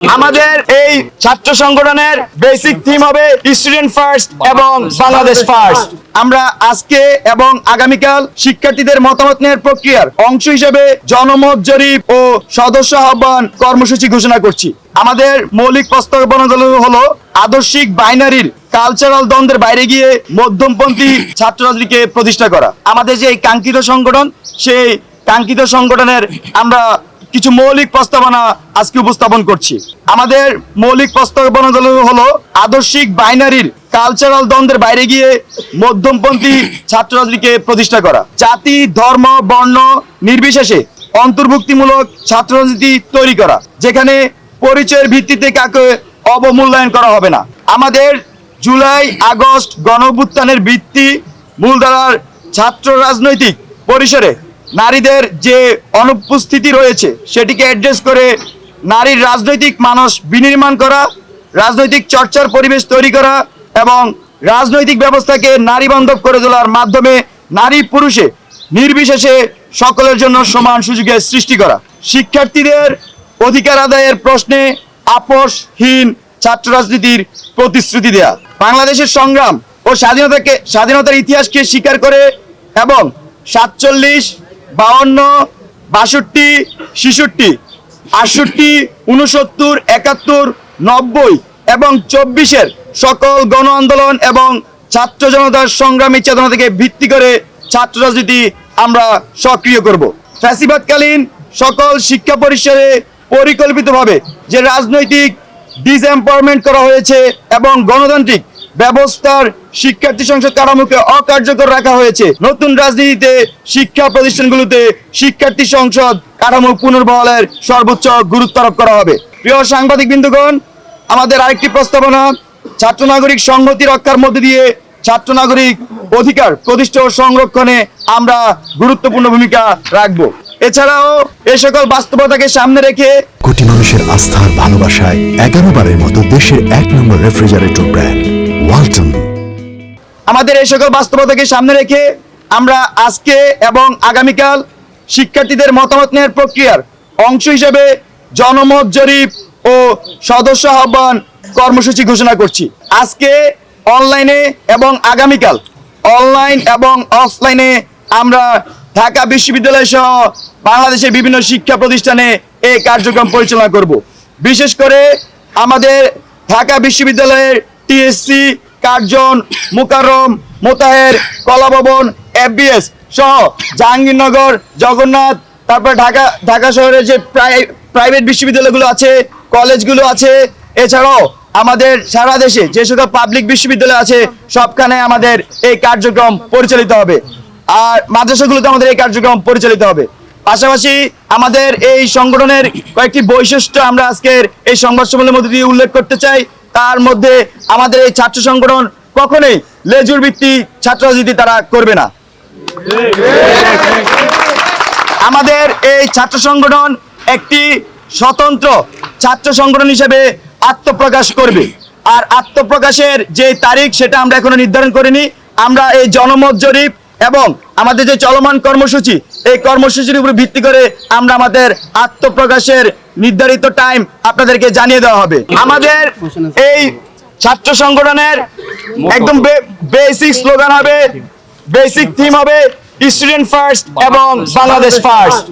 আমাদের এই ছাত্র সংগঠনের বেসিক থিম হবে স্টুডেন্ট ফার্স্ট এবং বাংলাদেশ ফার্স্ট। আমরা আজকে এবং আগামীকাল শিক্ষার্থীদের মতামত নেওয়ার প্রক্রিয়ার অংশ হিসেবে জনমত জরিপ ও সদস্য আহ্বান কর্মসূচি ঘোষণা করছি। আমাদের মৌলিক প্রস্তাবনাগুলো হলো আদর্শিক বাইনারির কালচারাল দ্বন্দ্বের বাইরে গিয়ে মধ্যমপন্থী ছাত্র রাজনীতিকে প্রতিষ্ঠা করা। আমাদের যে কাঙ্ক্ষিত সংগঠন, সেই কাঙ্ক্ষিত সংগঠনের আমরা কিছু মৌলিক প্রস্তাবনা আজকে উপস্থাপন করছি। আমাদের মৌলিক প্রস্তাবনাগুলো হলো আদর্শিক বাইনারির কালচারাল দ্বন্দ্বের বাইরে গিয়ে মধ্যমপন্থী ছাত্র রাজনীতিকে প্রতিষ্ঠা করা, জাতি ধর্ম বর্ণ নির্বিশেষে অন্তর্ভুক্তিমূলক ছাত্র রাজনীতি তৈরি করা, যেখানে পরিচয়ের ভিত্তিতে কাকে অবমূল্যায়ন করা হবে না। আমাদের জুলাই আগস্ট গণঅভ্যুত্থানের ভিত্তি মূলধারার ছাত্র রাজনৈতিক পরিসরে নারীদের যে অনুপস্থিতি রয়েছে সেটিকে অ্যাড্রেস করে নারীর রাজনৈতিক মানস বিনির্মাণ করা, রাজনৈতিক চর্চার পরিবেশ তৈরি করা এবং রাজনৈতিক ব্যবস্থাকে নারী বান্ধব করে তোলার মাধ্যমে নারী পুরুষে নির্বিশেষে সকলের জন্য সমান সুযোগের সৃষ্টি করা, শিক্ষার্থীদের অধিকার আদায়ের প্রশ্নে আপোষহীন ছাত্র রাজনীতির প্রতিশ্রুতি দেয়া, বাংলাদেশের সংগ্রাম ও স্বাধীনতার ইতিহাসকে স্বীকার করে এবং 47, 52, 62, 66, 68, 69, 71, 90 এবং 24-এর সকল গণ আন্দোলন এবং ছাত্র জনতার সংগ্রামী চেতনা থেকে ভিত্তি করে ছাত্র রাজনীতি আমরা সক্রিয় করব। ফ্যাসিবাদকালীন সকল শিক্ষা পরিসরে পরিকল্পিতভাবে যে রাজনৈতিক ডিসএম্পাওয়ারমেন্ট করা হয়েছে এবং গণতান্ত্রিক ব্যবস্থার শিক্ষার্থী সংসদ কাঠামোকে অকার্যকর রাখা হয়েছে, নতুন রাজনীতিতে শিক্ষা প্রতিষ্ঠানগুলোতে শিক্ষার্থী সংসদ কাঠামো পুনর্বহালের সর্বোচ্চ গুরুত্ব আরোপ করা হবে। প্রিয় সাংবাদিক বৃন্দগণ, আমাদের আরেকটি প্রস্তাবনা ছাত্র নাগরিক সংহতি রক্ষার মধ্যে দিয়ে ছাত্র নাগরিক অধিকার প্রতিষ্ঠা ও সংরক্ষণে আমরা গুরুত্বপূর্ণ ভূমিকা রাখব। এছাড়াও এ সকল বাস্তবতাকে সামনে রেখে কোটি মানুষের আস্থার ভালোবাসায় 11 বারের মতো দেশের 1 নম্বর রেফ্রিজারেটর ব্র্যান্ড ওয়ালটন। আমাদের এই সকল বাস্তবতাকে সামনে রেখে আমরা আজকে এবং আগামীকাল শিক্ষার্থীদের মতামত নেওয়ার প্রক্রিয়ার অংশ হিসেবে জনমত জরিপ ও সদস্য আহ্বান কর্মসূচি ঘোষণা করছি। আজকে অনলাইনে এবং আগামীকাল অনলাইন এবং অফলাইনে আমরা ঢাকা বিশ্ববিদ্যালয় সহ বাংলাদেশের বিভিন্ন শিক্ষা প্রতিষ্ঠানে এই কার্যক্রম পরিচালনা করব। বিশেষ করে আমাদের ঢাকা বিশ্ববিদ্যালয়ের টিএসসি, কার্জন, মুকাররম, মোতাহের, কলাভবন, এফবিএস সহ জাহাঙ্গীরনগর, জগন্নাথ, তারপর ঢাকা শহরের যে প্রাইভেট বিশ্ববিদ্যালয়গুলো আছে, কলেজগুলো আছে, এছাড়াও আমাদের সারা দেশে যে সকল পাবলিক বিশ্ববিদ্যালয় আছে সবখানে আমাদের এই কার্যক্রম পরিচালিত হবে, আর মাদ্রাসাগুলোতে আমাদের এই কার্যক্রম পরিচালিত হবে। পাশাপাশি আমাদের এই সংগঠনের কয়েকটি বৈশিষ্ট্য আমরা আজকের এই সংবাদ সম্মেলনের মধ্যে দিয়ে উল্লেখ করতে চাই। তার মধ্যে আমাদের এই ছাত্র সংগঠন কখনোই লেজুর ভিত্তিক ছাত্র রাজনীতি তারা করবে না। আমাদের এই ছাত্র সংগঠন একটি স্বতন্ত্র ছাত্র সংগঠন হিসেবে আত্মপ্রকাশ করবে, আর আত্মপ্রকাশের যে তারিখ সেটা আমরা এখনো নির্ধারণ করিনি। আমরা এই জনমত জরিপ এবং আমাদের যে চলমান কর্মসূচি, এই কর্মসূচির উপর ভিত্তি করে আমরা আমাদের আত্মপ্রকাশের নির্ধারিত টাইম আপনাদেরকে জানিয়ে দেওয়া হবে। আমাদের এই ছাত্র সংগঠনের একদম বেসিক স্লোগান হবে, বেসিক থিম হবে স্টুডেন্ট ফার্স্ট এবং বাংলাদেশ ফার্স্ট।